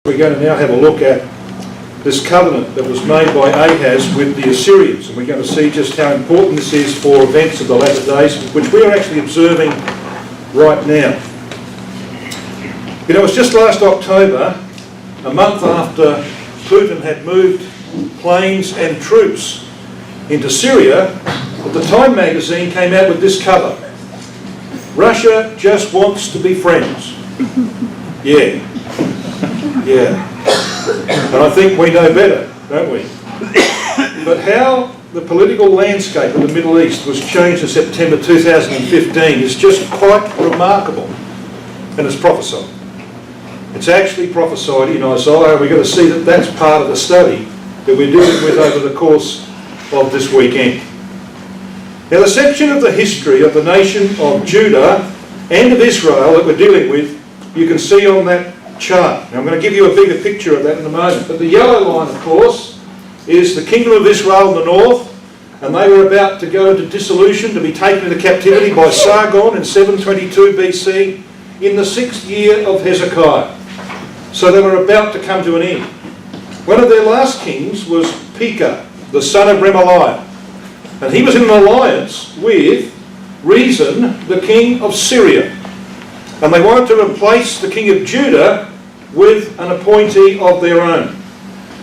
We're going to now have a look at this covenant that was made by Ahaz with the Assyrians, and we're going to see just how important this is for events of the latter days, which we are actually observing right now. You know, it was just last October, a month after Putin had moved planes and troops into Syria, that the Time magazine came out with this cover: Russia just wants to be friends. Yeah. And I think we know better, don't we? But how the political landscape of the Middle East was changed in September 2015 is just quite remarkable, and it's prophesied. It's actually prophesied in Isaiah. We're going to see that that's part of the study that we're dealing with over the course of this weekend. Now, the section of the history of the nation of Judah and of Israel that we're dealing with, you can see on that chart. Now, I'm going to give you a bigger picture of that in a moment. But the yellow line, of course, is the kingdom of Israel in the north, and they were about to go into dissolution, to be taken into captivity by Sargon in 722 BC in the 6th year of Hezekiah. So they were about to come to an end. One of their last kings was Pekah, the son of Remaliah, and he was in an alliance with Rezin, the king of Syria. And they wanted to replace the king of Judah with an appointee of their own.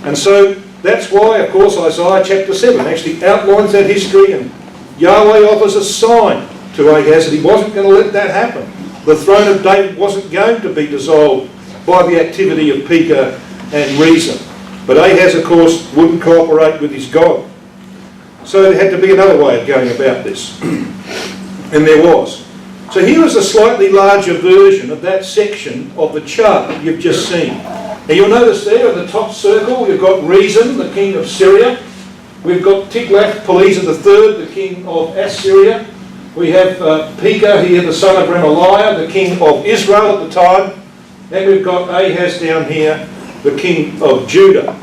And so that's why, of course, Isaiah chapter 7 actually outlines that history, and Yahweh offers a sign to Ahaz that he wasn't going to let that happen. The throne of David wasn't going to be dissolved by the activity of Pekah and Rezin. But Ahaz, of course, wouldn't cooperate with his God. So there had to be another way of going about this. And there was. So here is a slightly larger version of that section of the chart that you've just seen. Now you'll notice there in the top circle we've got Rezin, the king of Syria. We've got Tiglath-Pileser III, the king of Assyria. We have Pekah here, the son of Remaliah, the king of Israel at the time. And we've got Ahaz down here, the king of Judah.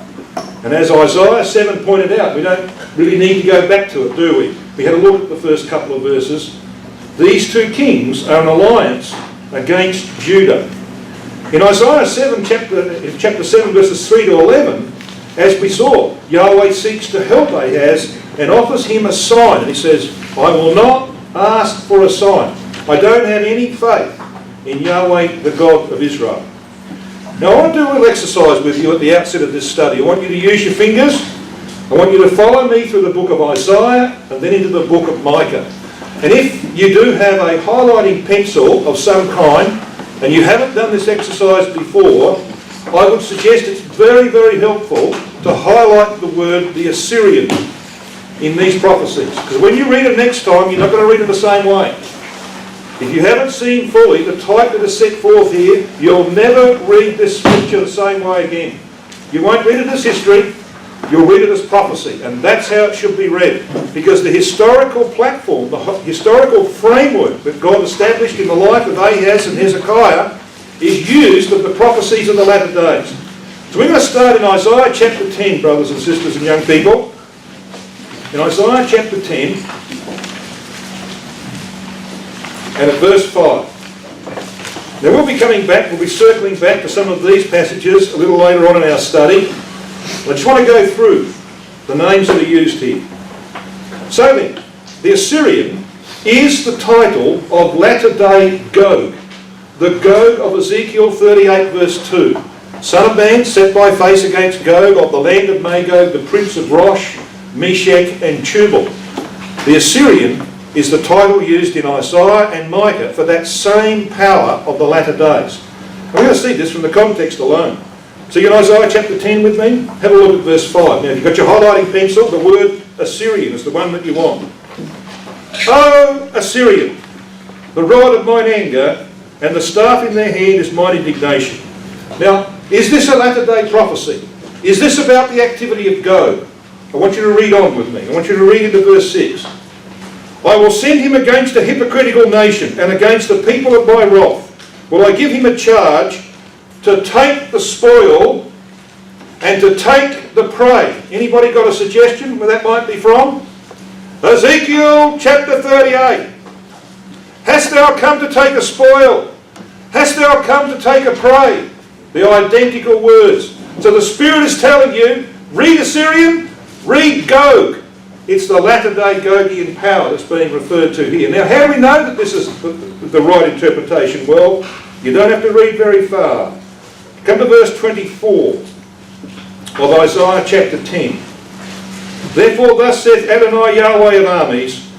And as Isaiah 7 pointed out, we don't really need to go back to it, do we? We had a look at the first couple of verses. These two kings are an alliance against Judah. In Isaiah 7, chapter 7, verses 3 to 11, as we saw, Yahweh seeks to help Ahaz and offers him a sign. And he says, I will not ask for a sign. I don't have any faith in Yahweh, the God of Israel. Now, I want to do a little exercise with you at the outset of this study. I want you to use your fingers. I want you to follow me through the book of Isaiah and then into the book of Micah. And if you do have a highlighting pencil of some kind, and you haven't done this exercise before, I would suggest it's very, very helpful to highlight the word the Assyrian in these prophecies. Because when you read it next time, you're not going to read it the same way. If you haven't seen fully the type that is set forth here, you'll never read this scripture the same way again. You won't read it as history, you'll read it as prophecy, and that's how it should be read. Because the historical platform, the historical framework that God established in the life of Ahaz and Hezekiah is used of the prophecies of the latter days. So we're going to start in Isaiah chapter 10, brothers and sisters and young people. In Isaiah chapter 10, and at verse 5. Now we'll be coming back, we'll be circling back to some of these passages a little later on in our study. I just want to go through the names that are used here. So then, the Assyrian is the title of latter-day Gog, the Gog of Ezekiel 38 verse 2. Son of man, set thy face against Gog of the land of Magog, the prince of Rosh, Meshech and Tubal. The Assyrian is the title used in Isaiah and Micah for that same power of the latter days. We're going to see this from the context alone. So you're in Isaiah chapter 10 with me? Have a look at verse 5. Now, if you've got your highlighting pencil, the word Assyrian is the one that you want. O Assyrian, the rod of mine anger, and the staff in their hand is mine indignation. Now, is this a latter-day prophecy? Is this about the activity of Gog? I want you to read on with me. I want you to read into verse 6. I will send him against a hypocritical nation, and against the people of my wrath will I give him a charge to take the spoil and to take the prey. Anybody got a suggestion where that might be from? Ezekiel chapter 38. Hast thou come to take a spoil? Hast thou come to take a prey? The identical words. So the Spirit is telling you, read Assyrian, read Gog. It's the latter-day Gogian power that's being referred to here. Now, how do we know that this is the right interpretation? Well, you don't have to read very far. Come to verse 24 of Isaiah chapter 10. Therefore thus saith Adonai Yahweh of armies,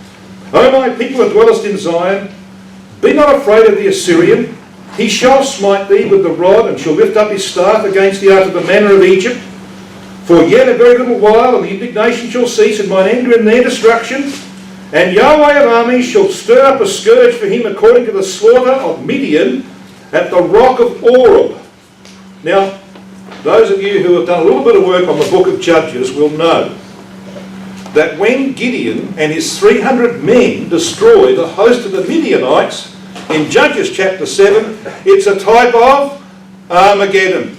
O my people and dwellest in Zion, be not afraid of the Assyrian. He shall smite thee with the rod, and shall lift up his staff against thee out of the manner of Egypt. For yet a very little while, and the indignation shall cease, and mine anger in their destruction. And Yahweh of armies shall stir up a scourge for him according to the slaughter of Midian at the rock of Oreb. Now, those of you who have done a little bit of work on the book of Judges will know that when Gideon and his 300 men destroy the host of the Midianites in Judges chapter 7, it's a type of Armageddon.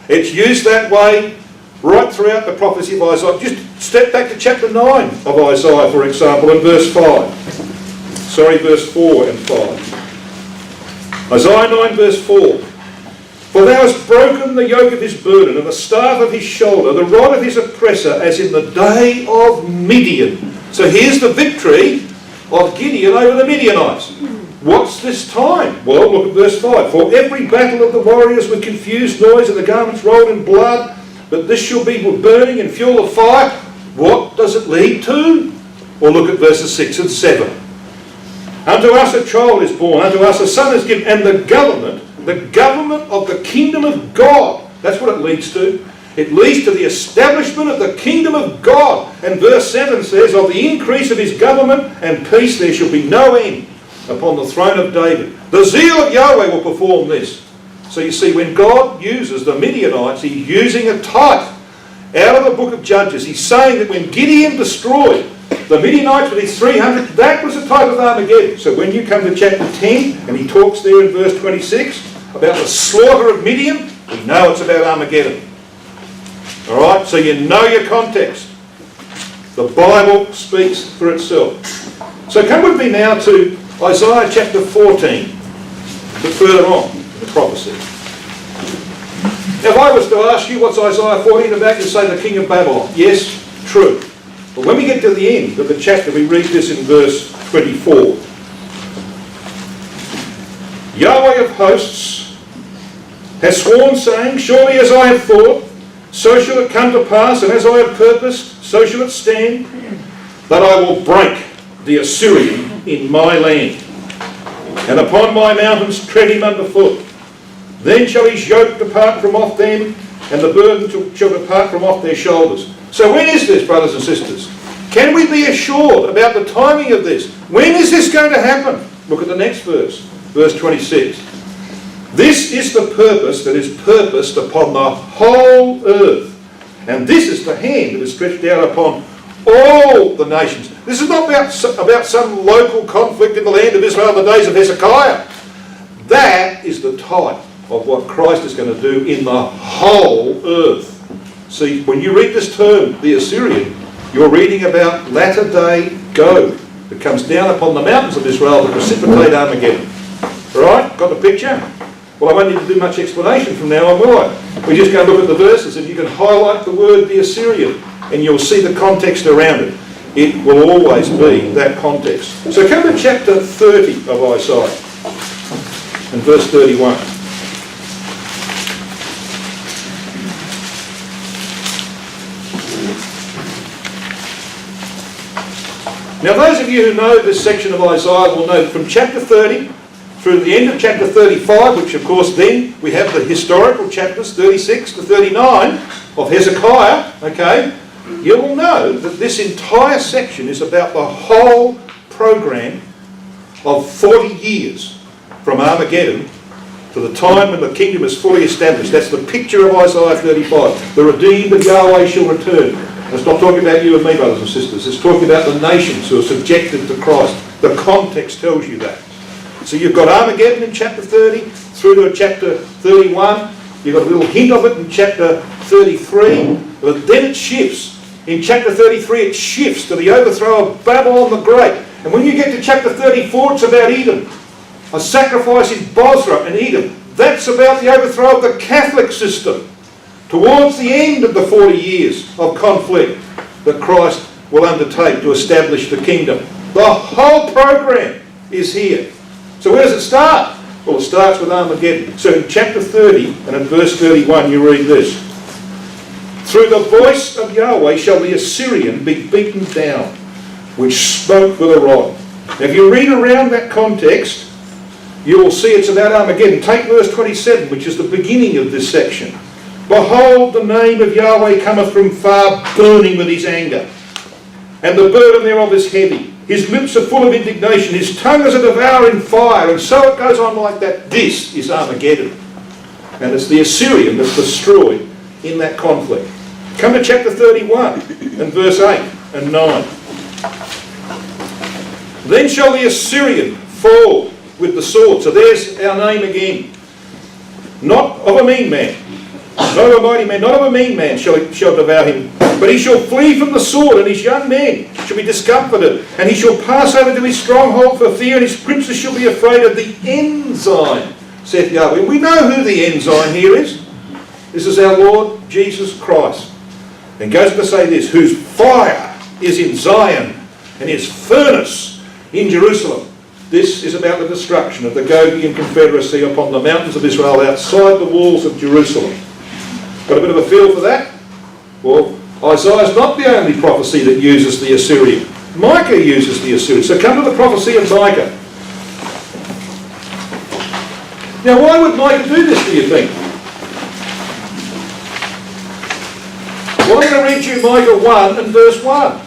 It's used that way right throughout the prophecy of Isaiah. Just step back to chapter 9 of Isaiah, for example, and verse 4 and 5. Isaiah 9 verse 4. For thou hast broken the yoke of his burden, and the staff of his shoulder, the rod of his oppressor, as in the day of Midian. So here's the victory of Gideon over the Midianites. What's this time? Well, look at verse 5. For every battle of the warriors with confused noise, and the garments rolled in blood, but this shall be with burning and fuel of fire. What does it lead to? Or look at verses 6 and 7. Unto us a child is born, unto us a son is given, and the government of the kingdom of God. That's what it leads to. It leads to the establishment of the kingdom of God. And verse 7 says, of the increase of his government and peace there shall be no end upon the throne of David. The zeal of Yahweh will perform this. So you see, when God uses the Midianites, he's using a type out of the book of Judges. He's saying that when Gideon destroyed the Midianites with his 300, that was a type of Armageddon. So when you come to chapter 10, and he talks there in verse 26 about the slaughter of Midian, we know it's about Armageddon. Alright, so you know your context. The Bible speaks for itself. So come with me now to Isaiah chapter 14, a bit further on in the prophecy. Now if I was to ask you what's Isaiah 14 about, you'd say the king of Babylon. Yes, true. But when we get to the end of the chapter, we read this in verse 24. Yahweh of hosts has sworn, saying, surely as I have thought, so shall it come to pass, and as I have purposed, so shall it stand, that I will break the Assyrian in my land, and upon my mountains tread him underfoot. Then shall his yoke depart from off them, and the burden shall depart from off their shoulders. So when is this, brothers and sisters? Can we be assured about the timing of this? When is this going to happen? Look at the next verse, verse 26. This is the purpose that is purposed upon the whole earth. And this is the hand that is stretched out upon all the nations. This is not about some local conflict in the land of Israel in the days of Hezekiah. That is the type of what Christ is going to do in the whole earth. See, when you read this term, the Assyrian, you're reading about latter-day Gog that comes down upon the mountains of Israel to precipitate Armageddon. Right? Got the picture? Well, I won't need to do much explanation from now on, will I? We just go and look at the verses and you can highlight the word the Assyrian and you'll see the context around it. It will always be that context. So come to chapter 30 of Isaiah and verse 31. Now those of you who know this section of Isaiah will know that from chapter 30 through to the end of chapter 35, which of course then we have the historical chapters 36 to 39 of Hezekiah, okay, you will know that this entire section is about the whole program of 40 years from Armageddon to the time when the kingdom is fully established. That's the picture of Isaiah 35. The redeemed of Yahweh shall return. It's not talking about you and me, brothers and sisters. It's talking about the nations who are subjected to Christ. The context tells you that. So you've got Armageddon in chapter 30 through to chapter 31. You've got a little hint of it in chapter 33. But then it shifts. In chapter 33 it shifts to the overthrow of Babylon the Great. And when you get to chapter 34 it's about Edom. a sacrifice in Bozrah and Edom. That's about the overthrow of the Catholic system. Towards the end of the 40 years of conflict that Christ will undertake to establish the kingdom. The whole program is here. So where does it start? Well, it starts with Armageddon. So in chapter 30 and in verse 31 you read this. Through the voice of Yahweh shall the Assyrian be beaten down, which smote with a rod. Now if you read around that context, you will see it's about Armageddon. Take verse 27, which is the beginning of this section. Behold, the name of Yahweh cometh from far, burning with his anger, and the burden thereof is heavy. His lips are full of indignation, his tongue is a devouring fire, and so it goes on like that. This is Armageddon. And it's the Assyrian that's destroyed in that conflict. Come to chapter 31 and verse 8 and 9. Then shall the Assyrian fall with the sword. So there's our name again. Not of a mean man, not of a mighty man, not of a mean man shall devour him. But he shall flee from the sword, and his young men shall be discomfited, and he shall pass over to his stronghold for fear, and his princes shall be afraid of the ensign, saith Yahweh. We know who the ensign here is. This is our Lord Jesus Christ. And goes on to say this, whose fire is in Zion, and his furnace in Jerusalem. This is about the destruction of the Gogian confederacy upon the mountains of Israel outside the walls of Jerusalem. Got a bit of a feel for that? Well, Isaiah's not the only prophecy that uses the Assyrian. Micah uses the Assyrian. So come to the prophecy of Micah. Now why would Micah do this, do you think? Well, I'm going to read you Micah 1 and verse 1,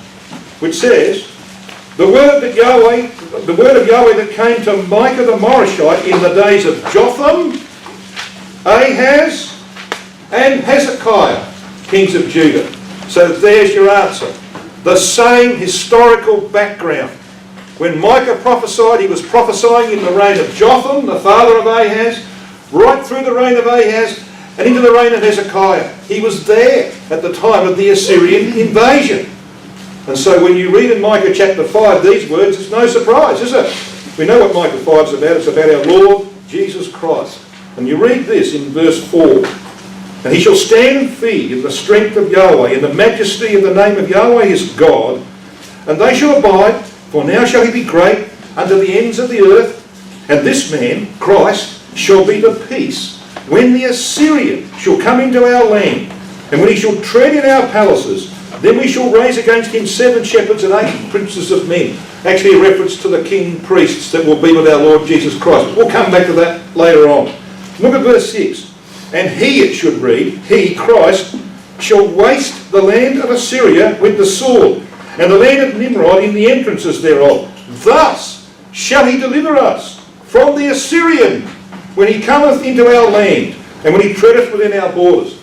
which says, the word of Yahweh that came to Micah the Morashite in the days of Jotham, Ahaz, and Hezekiah, kings of Judah. So there's your answer. The same historical background. When Micah prophesied, he was prophesying in the reign of Jotham, the father of Ahaz, right through the reign of Ahaz and into the reign of Hezekiah. He was there at the time of the Assyrian invasion. And so when you read in Micah chapter 5 these words, it's no surprise, is it? We know what Micah 5 is about. It's about our Lord Jesus Christ. And you read this in verse 4. And he shall stand and feed in the strength of Yahweh, in the majesty of the name of Yahweh his God. And they shall abide, for now shall he be great unto the ends of the earth. And this man, Christ, shall be the peace, when the Assyrian shall come into our land, and when he shall tread in our palaces, then we shall raise against him 7 shepherds and 8 princes of men. Actually a reference to the king priests that will be with our Lord Jesus Christ. We'll come back to that later on. Look at verse 6. And he, it should read, he, Christ, shall waste the land of Assyria with the sword, and the land of Nimrod in the entrances thereof. Thus shall he deliver us from the Assyrian, when he cometh into our land, and when he treadeth within our borders.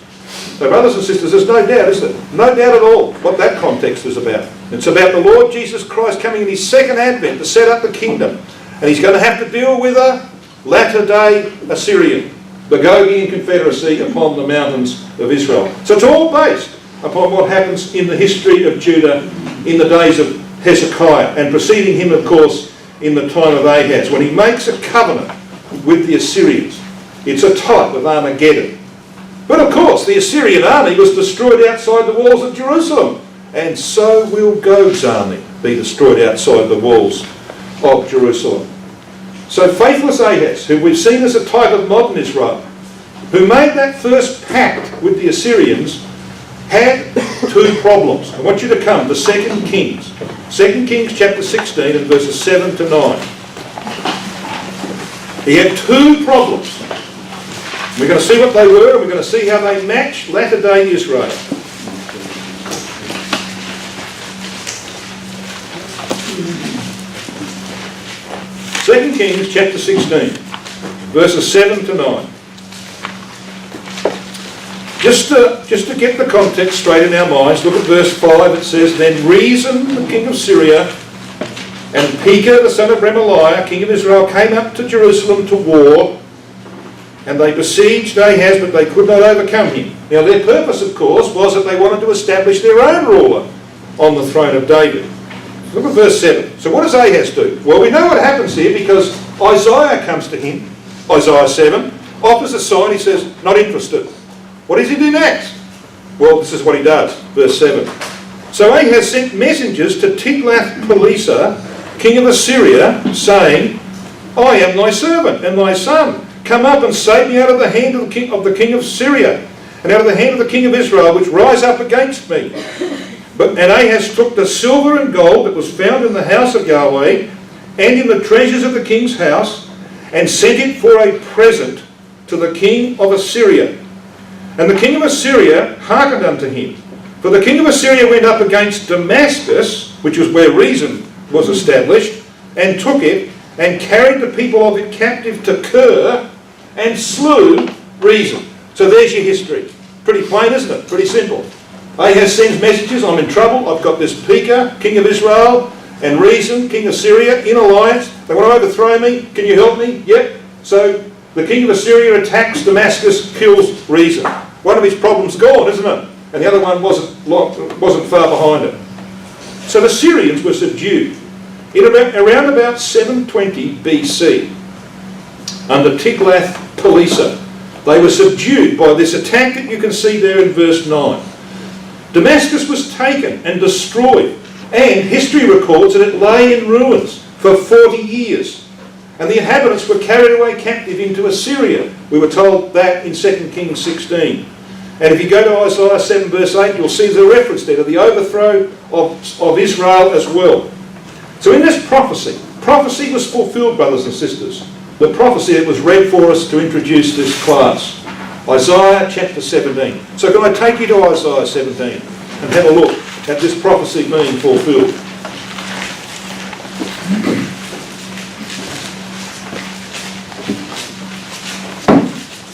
So brothers and sisters, there's no doubt, is there? No doubt at all what that context is about. It's about the Lord Jesus Christ coming in his second advent to set up the kingdom. And he's going to have to deal with a latter-day Assyrian, the Gogian confederacy upon the mountains of Israel. So it's all based upon what happens in the history of Judah in the days of Hezekiah, and preceding him, of course, in the time of Ahaz, when he makes a covenant with the Assyrians. It's a type of Armageddon. But of course, the Assyrian army was destroyed outside the walls of Jerusalem, and so will Gog's army be destroyed outside the walls of Jerusalem. So faithless Ahaz, who we've seen as a type of modern Israel, who made that first pact with the Assyrians, had 2 problems. I want you to come to 2 Kings. 2 Kings chapter 16 and verses 7 to 9. He had 2 problems. We're going to see what they were, and we're going to see how they match latter-day Israel. Second Kings chapter 16, verses 7 to 9. Just to get the context straight in our minds, look at verse 5. It says, Then Rezin, the king of Syria, and Pekah, the son of Remaliah, king of Israel, came up to Jerusalem to war, and they besieged Ahaz, but they could not overcome him. Now their purpose, of course, was that they wanted to establish their own ruler on the throne of David. Look at verse 7. So what does Ahaz do? Well, we know what happens here because Isaiah comes to him, Isaiah 7, offers a sign, he says, not interested. What does he do next? Well, this is what he does, verse 7. So Ahaz sent messengers to Tiglath-Pileser, king of Assyria, saying, I am thy servant and thy son. Come up and save me out of the hand of the king of Syria, and out of the hand of the king of Israel, which rise up against me. And Ahaz took the silver and gold that was found in the house of Yahweh, and in the treasures of the king's house, and sent it for a present to the king of Assyria. And the king of Assyria hearkened unto him. For the king of Assyria went up against Damascus, which was where reason was established, and took it, and carried the people of it captive to Kir, and slew reason. So there's your history. Pretty plain, isn't it? Pretty simple. Ahaz sends messages, I'm in trouble, I've got this Pekah, king of Israel, and Reason, king of Syria, in alliance. They want to overthrow me. Can you help me? Yep. So the king of Assyria attacks Damascus, kills Reason. One of his problems gone, isn't it? And the other one wasn't far behind it. So the Syrians were subdued in around about 720 BC under Tiglath-Pileser. They were subdued by this attack that you can see there in verse 9. Damascus was taken and destroyed, and history records that it lay in ruins for 40 years. And the inhabitants were carried away captive into Assyria. We were told that in 2 Kings 16. And if you go to Isaiah 7 verse 8, you'll see the reference there to the overthrow of Israel as well. So in this prophecy was fulfilled, brothers and sisters. The prophecy that was read for us to introduce this class. Isaiah chapter 17. So can I take you to Isaiah 17 and have a look at this prophecy being fulfilled?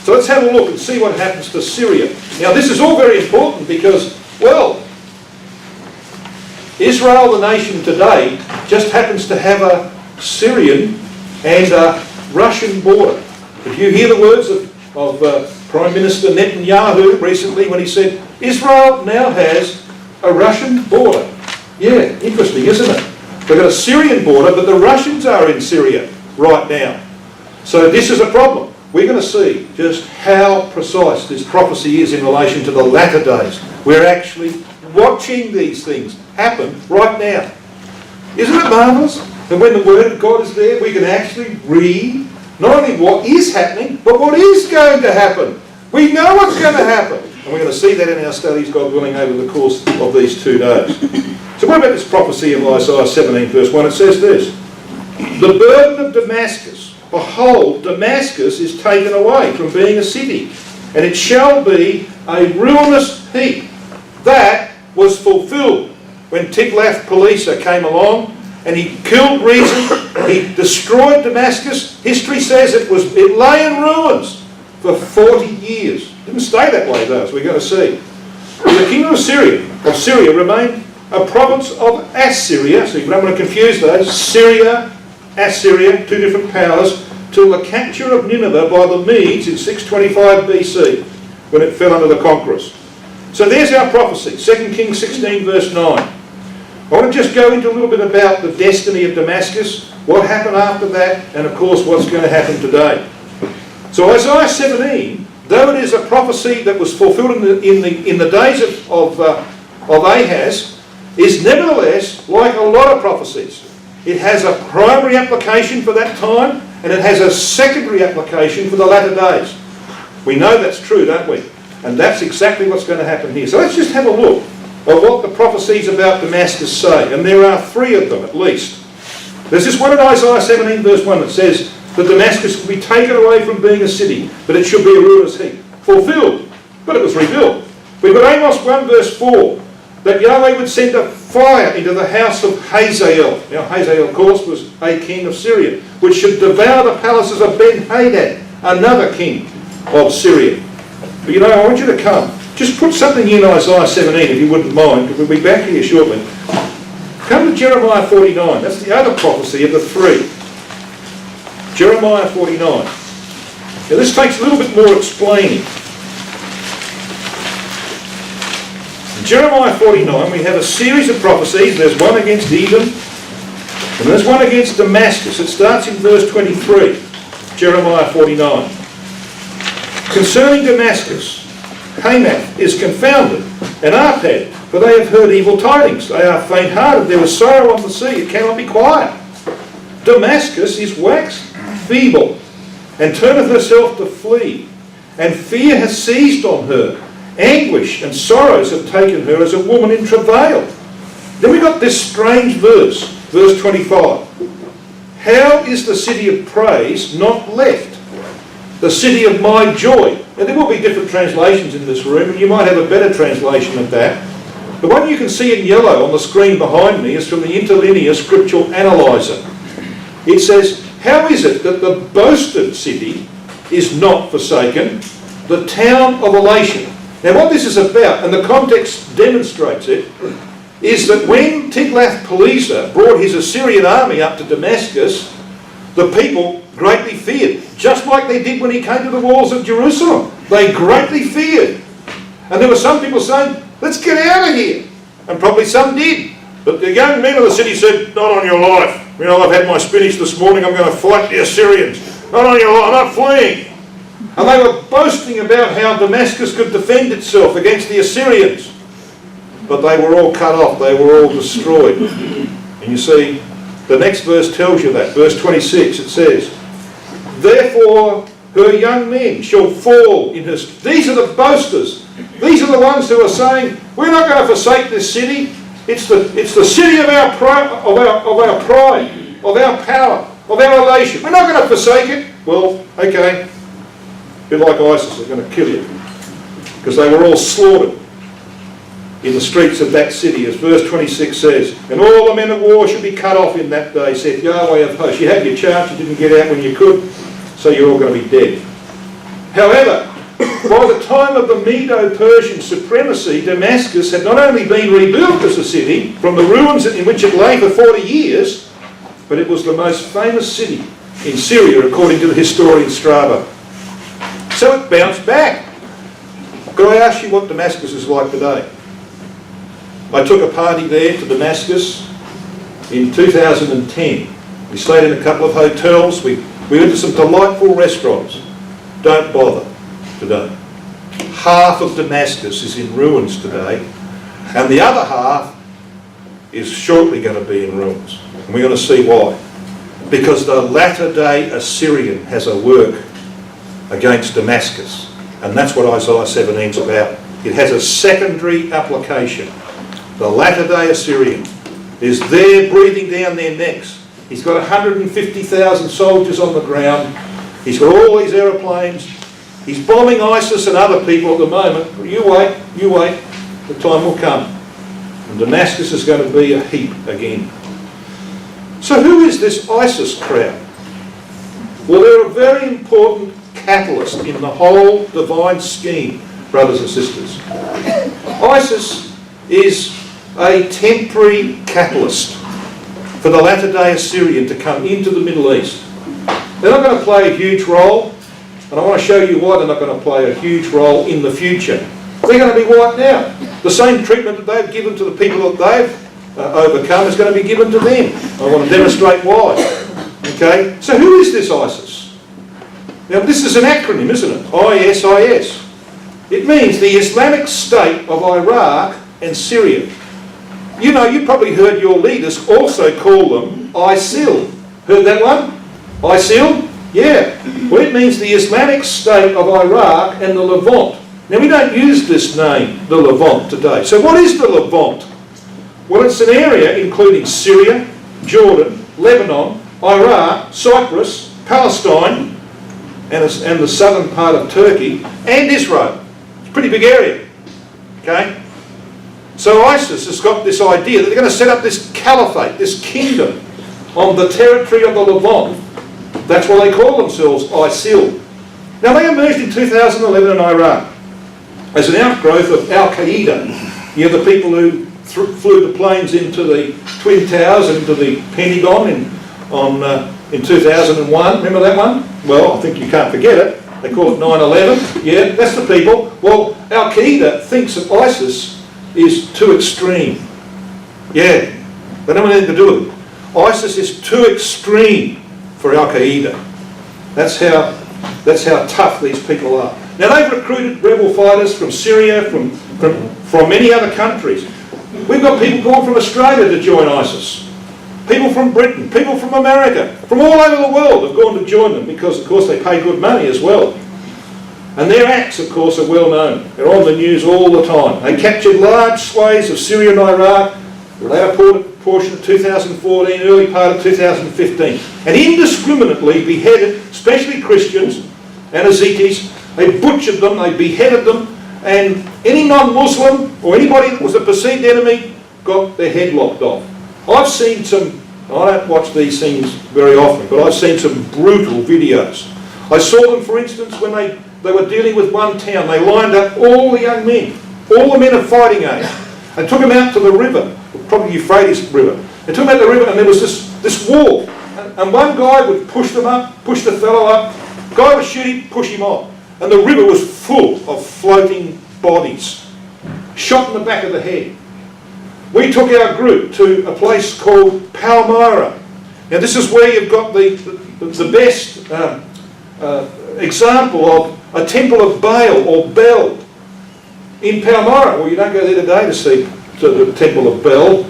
So let's have a look and see what happens to Syria. Now this is all very important because, well, Israel, the nation today, just happens to have a Syrian and a Russian border. Did you hear the words of Prime Minister Netanyahu recently when he said, Israel now has a Russian border? Yeah, interesting, isn't it? They've got a Syrian border, but the Russians are in Syria right now. So this is a problem. We're going to see just how precise this prophecy is in relation to the latter days. We're actually watching these things happen right now. Isn't it marvellous? And when the Word of God is there, we can actually read not only what is happening, but what is going to happen. We know what's going to happen. And we're going to see that in our studies, God willing, over the course of these 2 days. So what about this prophecy in Isaiah 17 verse 1? It says this, the burden of Damascus, behold, Damascus is taken away from being a city, and it shall be a ruinous heap. That was fulfilled when Tiglath-Pileser came along, and he killed Reason, he destroyed Damascus. History says it lay in ruins for 40 years. It didn't stay that way though, as we're going to see. The kingdom of Syria remained a province of Assyria, so you don't want to confuse those. Syria, Assyria, 2 different powers, till the capture of Nineveh by the Medes in 625 BC, when it fell under the conquerors. So there's our prophecy, 2 Kings 16 verse 9. I want to just go into a little bit about the destiny of Damascus, what happened after that, and of course what's going to happen today. So Isaiah 17, though it is a prophecy that was fulfilled in the days of Ahaz, is nevertheless like a lot of prophecies. It has a primary application for that time, and it has a secondary application for the latter days. We know that's true, don't we? And that's exactly what's going to happen here. So let's just have a look at what the prophecies about Damascus say. And there are 3 of them at least. There's this one in Isaiah 17 verse 1 that says that Damascus will be taken away from being a city, but it should be a ruinous heap. Fulfilled, but it was rebuilt. We've got Amos 1 verse 4, that Yahweh would send a fire into the house of Hazael. Now Hazael, of course, was a king of Syria, which should devour the palaces of Ben-Hadad, another king of Syria. But you know, I want you to come. Just put something in Isaiah 17, if you wouldn't mind. We'll be back here shortly. Come to Jeremiah 49. That's the other prophecy of the 3. Jeremiah 49. Now this takes a little bit more explaining. In Jeremiah 49, we have a series of prophecies. There's one against Edom, And there's one against Damascus. It starts in verse 23, Jeremiah 49. Concerning Damascus, Hamath is confounded, and Arpad, for they have heard evil tidings. They are faint-hearted. There is sorrow on the sea. It cannot be quiet. Damascus is waxed feeble, and turneth herself to flee. And fear has seized on her. Anguish and sorrows have taken her as a woman in travail. Then we got this strange verse, verse 25. How is the city of praise not left? The city of my joy. Now there will be different translations in this room, and you might have a better translation of that. The one you can see in yellow on the screen behind me is from the Interlinear Scriptural Analyzer. It says, how is it that the boasted city is not forsaken, the town of elation? Now what this is about, and the context demonstrates it, is that when Tiglath-Pileser brought his Assyrian army up to Damascus, the people greatly feared, just like they did when he came to the walls of Jerusalem. They greatly feared. And there were some people saying, let's get out of here. And probably some did. But the young men of the city said, not on your life. You know, I've had my spinach this morning, I'm going to fight the Assyrians. Not on your life, I'm not fleeing. And they were boasting about how Damascus could defend itself against the Assyrians. But they were all cut off, they were all destroyed. And you see, the next verse tells you that. Verse 26, it says, therefore her young men shall fall in her... These are the boasters. These are the ones who are saying, we're not going to forsake this city. It's the city of our pride, of our power, of our elation. We're not going to forsake it. Well, okay. A bit like ISIS, they're going to kill you. Because they were all slaughtered in the streets of that city, as verse 26 says. And all the men of war should be cut off in that day, saith Yahweh of hosts. You had your chance, you didn't get out when you could, so you're all going to be dead. However, by the time of the Medo-Persian supremacy, Damascus had not only been rebuilt as a city from the ruins in which it lay for 40 years, but it was the most famous city in Syria, according to the historian Strabo. So it bounced back. Could I ask you what Damascus is like today? I took a party there to Damascus in 2010. We stayed in a couple of hotels. We went to some delightful restaurants. Don't bother today. Half of Damascus is in ruins today, and the other half is shortly going to be in ruins. And we're going to see why. Because the latter-day Assyrian has a work against Damascus, and that's what Isaiah 17 is about. It has a secondary application. The latter-day Assyrian is there breathing down their necks. He's got 150,000 soldiers on the ground. He's got all these aeroplanes. He's bombing ISIS and other people at the moment. You wait, the time will come. And Damascus is going to be a heap again. So who is this ISIS crowd? Well, they're a very important catalyst in the whole divine scheme, brothers and sisters. ISIS is a temporary catalyst for the latter-day Assyrian to come into the Middle East. They're not going to play a huge role, and I want to show you why they're not going to play a huge role in the future. They're going to be wiped out. The same treatment that they've given to the people that they've overcome is going to be given to them. I want to demonstrate why. Okay, so who is this ISIS? Now this is an acronym, isn't it? ISIS. It means the Islamic State of Iraq and Syria. You know, you probably heard your leaders also call them ISIL. Heard that one? ISIL? Yeah. Well, it means the Islamic State of Iraq and the Levant. Now, we don't use this name, the Levant, today. So what is the Levant? Well, it's an area including Syria, Jordan, Lebanon, Iraq, Cyprus, Palestine, and the southern part of Turkey, and Israel. It's a pretty big area. Okay? So ISIS has got this idea that they're going to set up this caliphate, this kingdom, on the territory of the Levant. That's why they call themselves ISIL. Now they emerged in 2011 in Iraq as an outgrowth of Al-Qaeda. You know, the people who flew the planes into the Twin Towers and into the Pentagon in 2001. Remember that one? Well, I think you can't forget it. They call it 9/11. Yeah, that's the people. Well, Al-Qaeda thinks that ISIS is too extreme. Yeah, they don't want anything to do with it. ISIS is too extreme for Al-Qaeda. That's how tough these people are. Now they've recruited rebel fighters from Syria, from many other countries. We've got people going from Australia to join ISIS. People from Britain, people from America, from all over the world have gone to join them because, of course, they pay good money as well. And their acts, of course, are well known. They're on the news all the time. They captured large swathes of Syria and Iraq, the latter portion of 2014, early part of 2015, and indiscriminately beheaded, especially Christians and Yazidis. They butchered them, they beheaded them, and any non-Muslim or anybody that was a perceived enemy got their head lopped off. I've seen some, I don't watch these things very often, but I've seen some brutal videos. I saw them, for instance, when they were dealing with one town. They lined up all the young men, all the men of fighting age, and took them out to the river, probably Euphrates River. They took them out to the river, and there was this wall. And one guy would push them up, push the fellow up. The guy would shoot him, push him off. And the river was full of floating bodies, shot in the back of the head. We took our group to a place called Palmyra. Now this is where you've got the best example of a temple of Baal or Bel in Palmyra. Well, you don't go there today to see the temple of Bel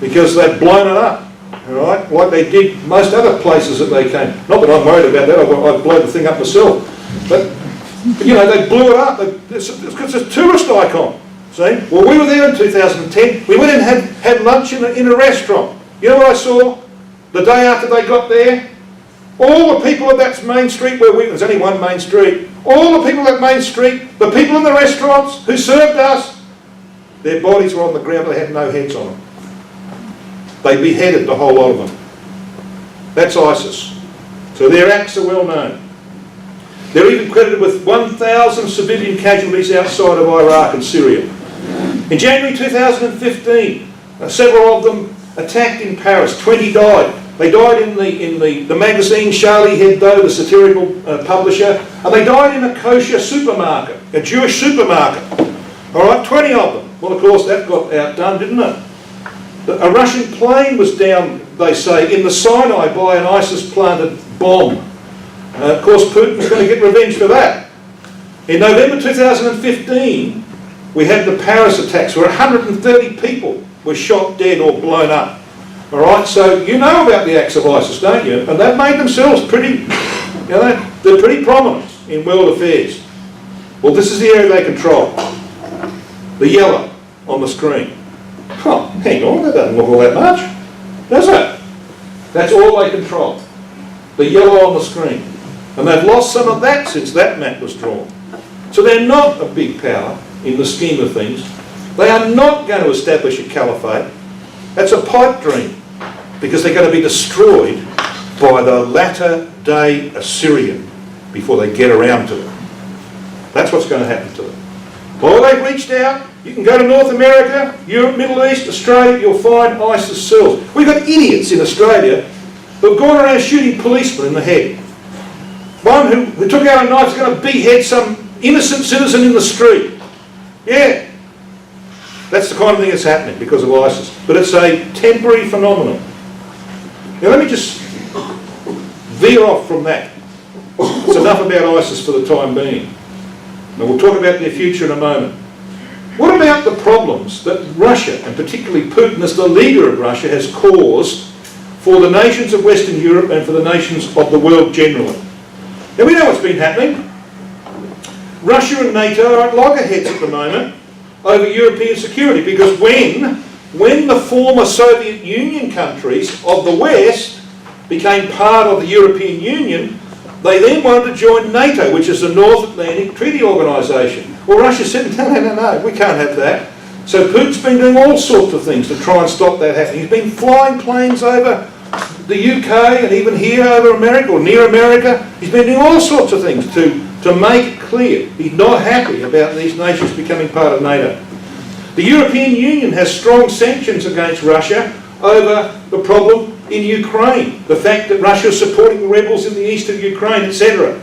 because they've blown it up, all right, like they did most other places that they came. Not that I'm worried about that, I've blown the thing up myself. But you know, they blew it up. It's a tourist icon. See? Well, we were there in 2010. We went and had lunch in a restaurant. You know what I saw? The day after they got there, all the people of that main street where there's only one main street, all the people at Main Street, the people in the restaurants who served us, their bodies were on the ground, they had no heads on them. They beheaded the whole lot of them. That's ISIS. So their acts are well known. They're even credited with 1,000 civilian casualties outside of Iraq and Syria. In January 2015, several of them attacked in Paris. 20 died. They died in the magazine Charlie Hebdo, the satirical publisher, and they died in a kosher supermarket, a Jewish supermarket. All right, 20 of them. Well, of course, that got outdone, didn't it? A Russian plane was down, they say, in the Sinai by an ISIS-planted bomb. Of course, Putin's going to get revenge for that. In November 2015, we had the Paris attacks where 130 people were shot dead or blown up. All right, so you know about the acts of ISIS, don't you? And they've made themselves pretty, you know, they're pretty prominent in world affairs. Well, this is the area they control. The yellow on the screen. Oh, hang on, that doesn't look all that much, does it? That's all they control. The yellow on the screen. And they've lost some of that since that map was drawn. So they're not a big power in the scheme of things. They are not going to establish a caliphate. That's a pipe dream, because they're going to be destroyed by the latter day Assyrian before they get around to it. That's what's going to happen to them. Well, they've reached out. You can go to North America, Europe, Middle East, Australia, you'll find ISIS cells. We've got idiots in Australia who've gone around shooting policemen in the head. One who took out a knife is going to behead some innocent citizen in the street. Yeah. That's the kind of thing that's happening because of ISIS. But it's a temporary phenomenon. Now let me just veer off from that. It's enough about ISIS for the time being. Now we'll talk about their future in a moment. What about the problems that Russia, and particularly Putin as the leader of Russia, has caused for the nations of Western Europe and for the nations of the world generally? Now we know what's been happening. Russia and NATO are at loggerheads at the moment over European security, because when the former Soviet Union countries of the West became part of the European Union, they then wanted to join NATO, which is the North Atlantic Treaty Organisation. Well, Russia said, no, we can't have that. So Putin's been doing all sorts of things to try and stop that happening. He's been flying planes over the UK and even here over America or near America. He's been doing all sorts of things to make it clear he's not happy about these nations becoming part of NATO. The European Union has strong sanctions against Russia over the problem in Ukraine, the fact that Russia is supporting the rebels in the east of Ukraine, etc.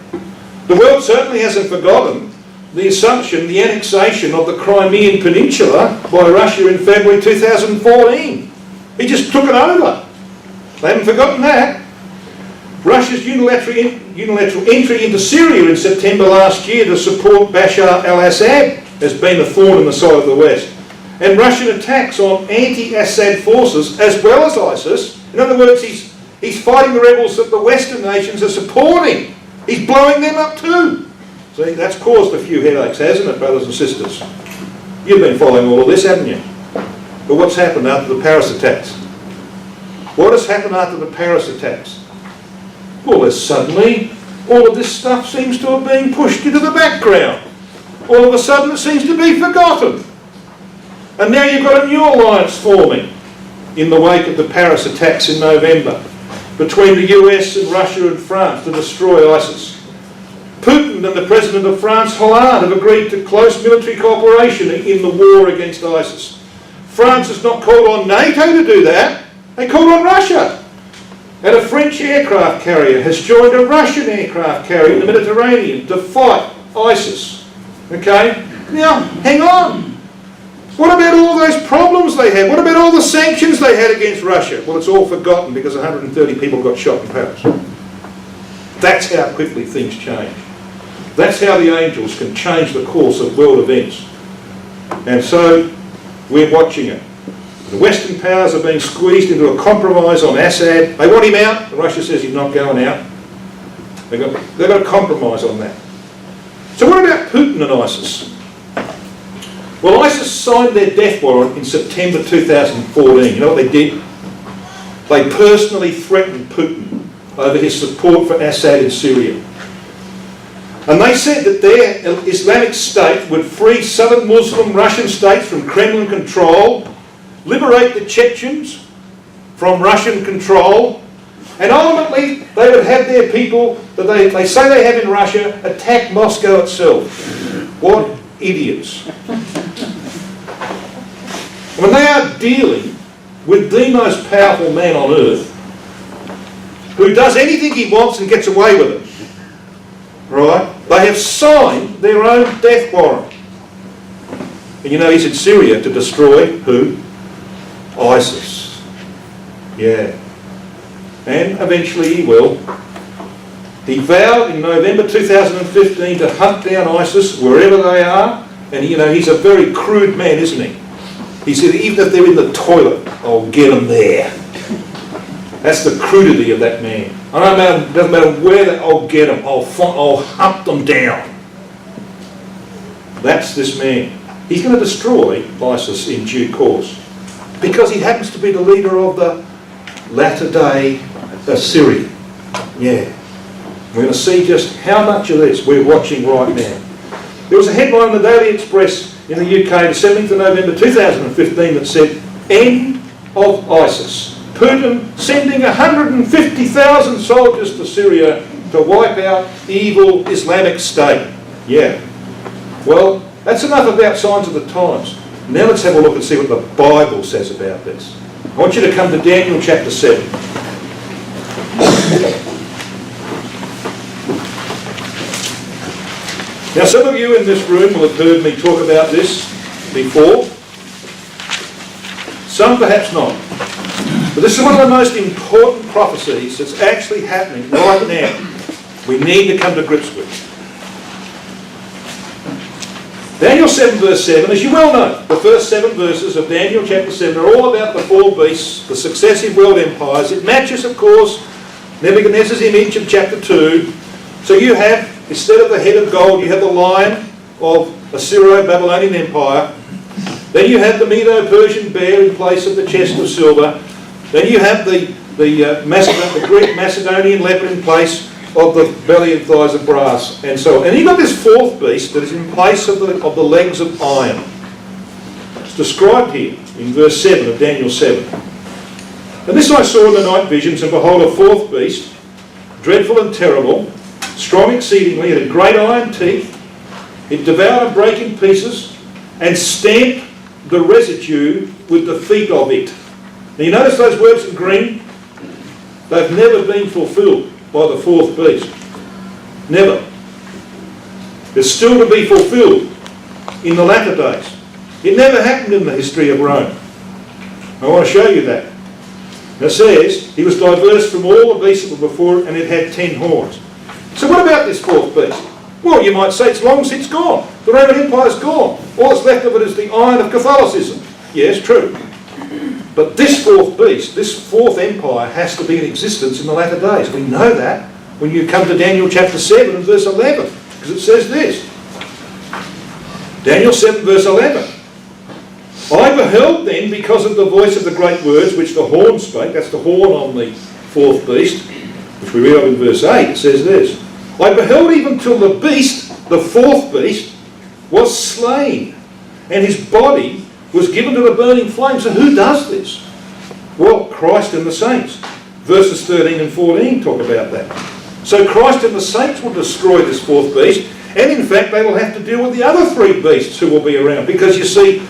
The world certainly hasn't forgotten the assumption, the annexation of the Crimean Peninsula by Russia in February 2014. He just took it over. They haven't forgotten that. Russia's unilateral entry into Syria in September last year to support Bashar al-Assad has been a thorn in the side of the West. And Russian attacks on anti-Assad forces as well as ISIS. In other words, he's fighting the rebels that the Western nations are supporting. He's blowing them up too. See, that's caused a few headaches, hasn't it, brothers and sisters? You've been following all of this, haven't you? But what's happened after the Paris attacks? What has happened after the Paris attacks? Well, there's suddenly all of this stuff seems to have been pushed into the background. All of a sudden it seems to be forgotten. And now you've got a new alliance forming in the wake of the Paris attacks in November between the US and Russia and France to destroy ISIS. Putin and the President of France, Hollande, have agreed to close military cooperation in the war against ISIS. France has not called on NATO to do that. They called on Russia. And a French aircraft carrier has joined a Russian aircraft carrier in the Mediterranean to fight ISIS. Okay? Now, hang on. What about all those problems they had? What about all the sanctions they had against Russia? Well, it's all forgotten because 130 people got shot in Paris. That's how quickly things change. That's how the angels can change the course of world events. And so, we're watching it. The Western powers are being squeezed into a compromise on Assad. They want him out, and Russia says he's not going out. They've got to compromise on that. So what about Putin and ISIS? Well, ISIS signed their death warrant in September 2014. You know what they did? They personally threatened Putin over his support for Assad in Syria. And they said that their Islamic State would free southern Muslim Russian states from Kremlin control, liberate the Chechens from Russian control, and ultimately they would have their people that they say they have in Russia attack Moscow itself. What idiots. When they are dealing with the most powerful man on earth, who does anything he wants and gets away with it, right? They have signed their own death warrant. And you know he's in Syria to destroy who? ISIS. Yeah. And eventually he will. He vowed in November 2015 to hunt down ISIS wherever they are. And you know, he's a very crude man, isn't he? He said, even if they're in the toilet, I'll get them there. That's the crudity of that man. It doesn't matter where I'll get them. I'll hunt them down. That's this man. He's going to destroy ISIS in due course. Because he happens to be the leader of the latter-day Assyrian. Yeah. We're going to see just how much of this we're watching right now. There was a headline in the Daily Express in the UK, the 17th of November 2015, that said, "End of ISIS. Putin sending 150,000 soldiers to Syria to wipe out evil Islamic State." Yeah. Well, that's enough about signs of the times. Now let's have a look and see what the Bible says about this. I want you to come to Daniel chapter 7. Now some of you in this room will have heard me talk about this before. Some perhaps not. But this is one of the most important prophecies that's actually happening right now. We need to come to grips with. Daniel 7 verse 7, as you well know, the first 7 verses of Daniel chapter 7 are all about the 4 beasts, the successive world empires. It matches, of course, Nebuchadnezzar's image of chapter 2. So you have, instead of the head of gold, you have the lion of Assyro-Babylonian Empire. Then you have the Medo-Persian bear in place of the chest of silver. Then you have the Greek Macedonian leopard in place of the belly and thighs of brass, and so on. And you've got this 4th beast that is in place of the legs of iron. It's described here in verse 7 of Daniel 7. "And this I saw in the night visions, and behold, a 4th beast, dreadful and terrible, strong exceedingly, it had great iron teeth. It devoured and brake in pieces, and stamped the residue with the feet of it." Now you notice those words in green? They've never been fulfilled by the 4th beast. Never. It's still to be fulfilled in the latter days. It never happened in the history of Rome. I want to show you that. And it says, he was diverse from all the beasts that were before it, and it had 10 horns. So what about this fourth beast? Well, you might say it's long since gone. The Roman Empire's gone. All that's left of it is the iron of Catholicism. Yes, true. But this fourth beast, this fourth empire, has to be in existence in the latter days. We know that when you come to Daniel chapter 7 and verse 11, because it says this. Daniel 7 verse 11. I beheld then, because of the voice of the great words which the horn spake, that's the horn on the fourth beast, which we read of in verse 8, it says this. I beheld even till the beast, the fourth beast, was slain, and his body was given to the burning flame. So who does this? Well, Christ and the saints. Verses 13 and 14 talk about that. So Christ and the saints will destroy this fourth beast, and in fact they will have to deal with the other three beasts who will be around. Because you see,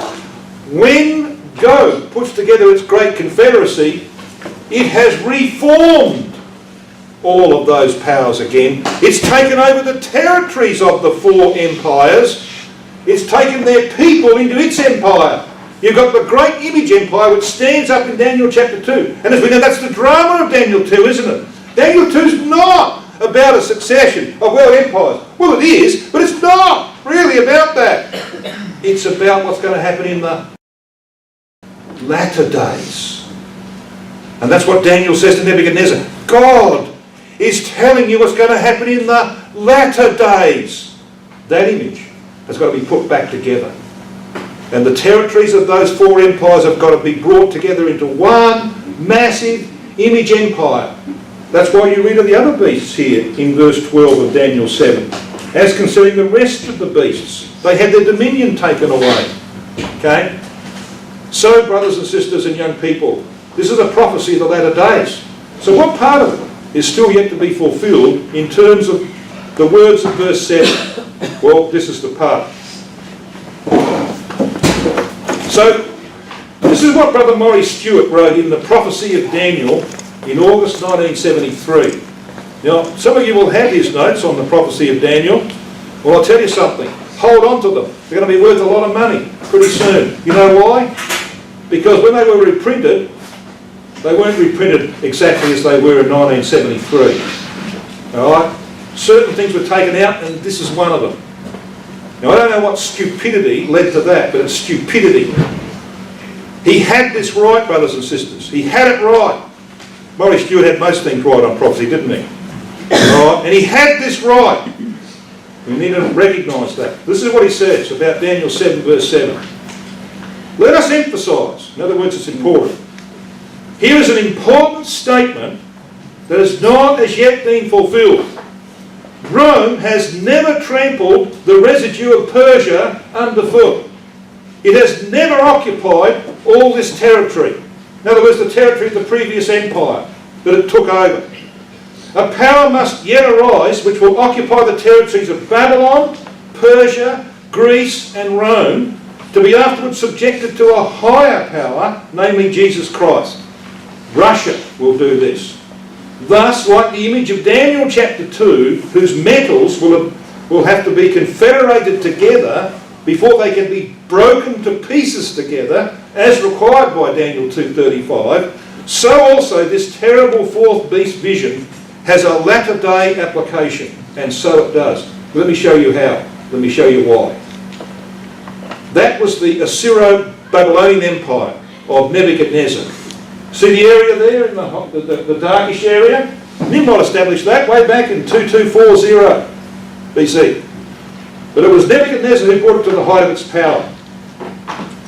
when Gog puts together its great confederacy, it has reformed all of those powers again. It's taken over the territories of the four empires. It's taken their people into its empire. You've got the great image empire which stands up in Daniel chapter 2. And as we know, that's the drama of Daniel 2, isn't it? Daniel 2 is not about a succession of world empires. Well, it is, but it's not really about that. It's about what's going to happen in the latter days. And that's what Daniel says to Nebuchadnezzar. God is telling you what's going to happen in the latter days. That image has got to be put back together. And the territories of those four empires have got to be brought together into one massive image empire. That's why you read of the other beasts here in verse 12 of Daniel 7. As concerning the rest of the beasts, they had their dominion taken away. Okay? So, brothers and sisters and young people, this is a prophecy of the latter days. So what part of it is still yet to be fulfilled in terms of the words of verse 7? Well, this is the part. So, this is what Brother Maurice Stewart wrote in the Prophecy of Daniel in August 1973. Now, some of you will have his notes on the Prophecy of Daniel. Well, I'll tell you something. Hold on to them. They're going to be worth a lot of money pretty soon. You know why? Because when they were reprinted, they weren't reprinted exactly as they were in 1973. All right? Certain things were taken out, and this is one of them. Now, I don't know what stupidity led to that, but it's stupidity. He had this right, brothers and sisters. He had it right. Maurice Stewart had most things right on prophecy, didn't he? All right? And he had this right. We need to recognise that. This is what he says about Daniel 7 verse 7. Let us emphasise, in other words, it's important. Here is an important statement that has not as yet been fulfilled. Rome has never trampled the residue of Persia underfoot. It has never occupied all this territory. In other words, the territory of the previous empire that it took over. A power must yet arise which will occupy the territories of Babylon, Persia, Greece and Rome, to be afterwards subjected to a higher power, namely Jesus Christ. Russia will do this. Thus, like the image of Daniel chapter 2, whose metals will have to be confederated together before they can be broken to pieces together, as required by Daniel 2:35, so also this terrible fourth beast vision has a latter day application, and so it does. Let me show you how. Let me show you why. That was the Assyro-Babylonian Empire of Nebuchadnezzar. See the area there in the darkish area? Nimrod established that way back in 2240 BC. But it was Nebuchadnezzar who brought it to the height of its power.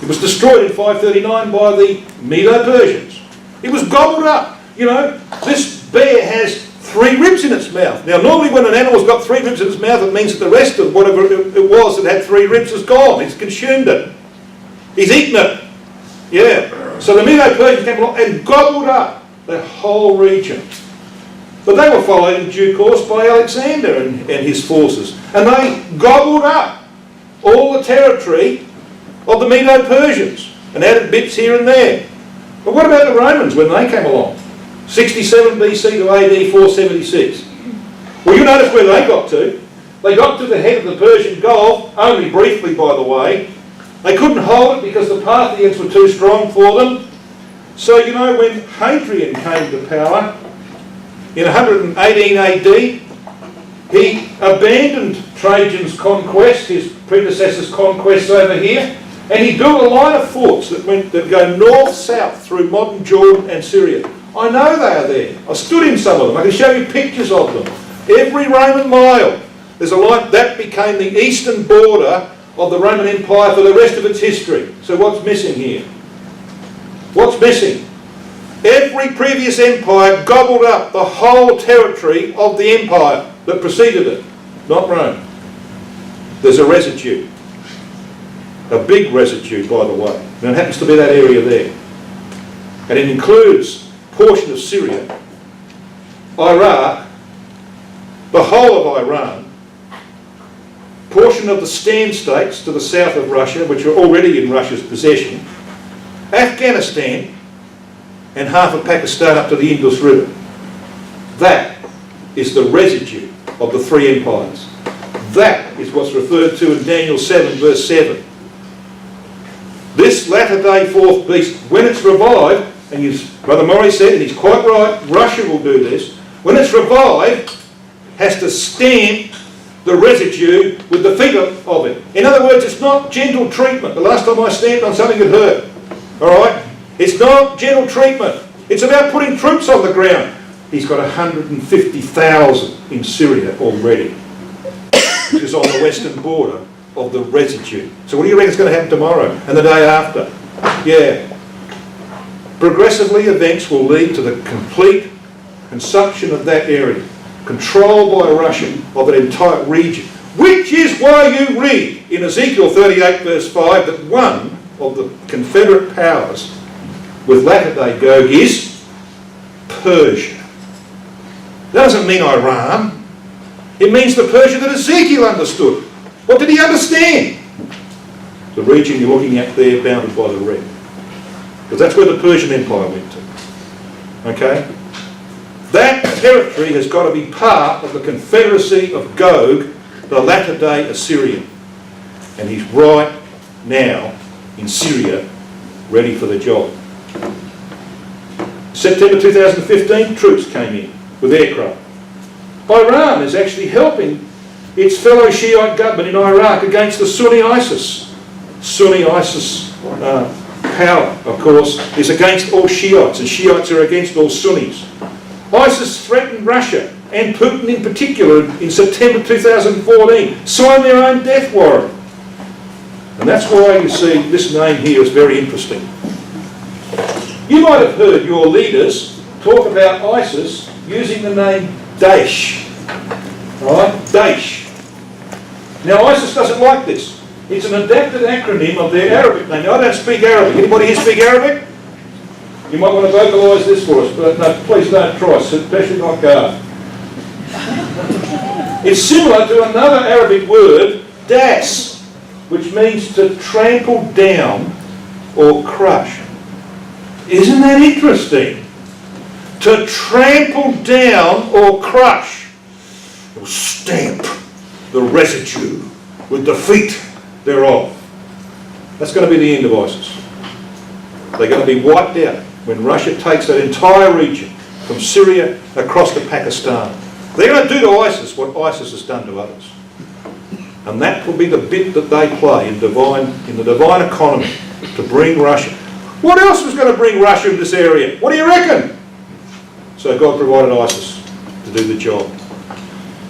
It was destroyed in 539 by the Medo-Persians. It was gobbled up. You know, this bear has 3 ribs in its mouth. Now, normally when an animal's got 3 ribs in its mouth, it means that the rest of whatever it was that had 3 ribs is gone. It's consumed it. He's eaten it. Yeah. So the Medo-Persians came along and gobbled up the whole region. But they were followed in due course by Alexander and his forces. And they gobbled up all the territory of the Medo-Persians and added bits here and there. But what about the Romans when they came along? 67 BC to AD 476. Well, you notice where they got to. They got to the head of the Persian Gulf, only briefly by the way. They couldn't hold it because the Parthians were too strong for them. So, you know, when Hadrian came to power in 118 AD, he abandoned Trajan's conquest, his predecessor's conquests over here, and he built a line of forts that go north-south through modern Jordan and Syria. I know they are there. I stood in some of them. I can show you pictures of them. Every Roman mile, there's a line that became the eastern border of the Roman Empire for the rest of its history. So what's missing here? What's missing? Every previous empire gobbled up the whole territory of the empire that preceded it, not Rome. There's a residue. A big residue, by the way. And it happens to be that area there. And it includes a portion of Syria, Iraq, the whole of Iran, portion of the Stan states to the south of Russia, which are already in Russia's possession, Afghanistan, and half of Pakistan up to the Indus River. That is the residue of the three empires. That is what's referred to in Daniel 7 verse 7. This latter-day fourth beast, when it's revived, and Brother Murray said, and he's quite right, Russia will do this, when it's revived, has to stamp the residue with the feet of it. In other words, it's not gentle treatment. The last time I stamped on something it hurt. Alright? It's not gentle treatment. It's about putting troops on the ground. He's got 150,000 in Syria already, which is on the western border of the residue. So what do you reckon is going to happen tomorrow and the day after? Yeah. Progressively, events will lead to the complete consumption of that area, controlled by Russia of an entire region, which is why you read in Ezekiel 38 verse 5 that one of the Confederate powers with latter-day Gog is Persia. That doesn't mean Iran. It means the Persia that Ezekiel understood. What did he understand? The region you're looking at there, bounded by the red. Because that's where the Persian Empire went to. Okay? That territory has got to be part of the confederacy of Gog, the latter-day Assyrian. And he's right now in Syria, ready for the job. September 2015, troops came in with aircraft. Iran is actually helping its fellow Shiite government in Iraq against the Sunni ISIS. Sunni ISIS power, of course, is against all Shiites, and Shiites are against all Sunnis. ISIS threatened Russia, and Putin in particular, in September 2014, signed their own death warrant. And that's why you see this name here is very interesting. You might have heard your leaders talk about ISIS using the name Daesh. Alright? Daesh. Now ISIS doesn't like this. It's an adapted acronym of their Arabic name. Now, I don't speak Arabic. Anybody here speak Arabic? You might want to vocalise this for us, but no, please don't try, especially not God. It's similar to another Arabic word, das, which means to trample down or crush. Isn't that interesting? To trample down or crush, or stamp the residue with the feet thereof. That's going to be the end of ISIS. They're going to be wiped out when Russia takes that entire region from Syria across to Pakistan. They're going to do to ISIS what ISIS has done to others. And that will be the bit that they play in the divine economy to bring Russia. What else was going to bring Russia in this area? What do you reckon? So God provided ISIS to do the job.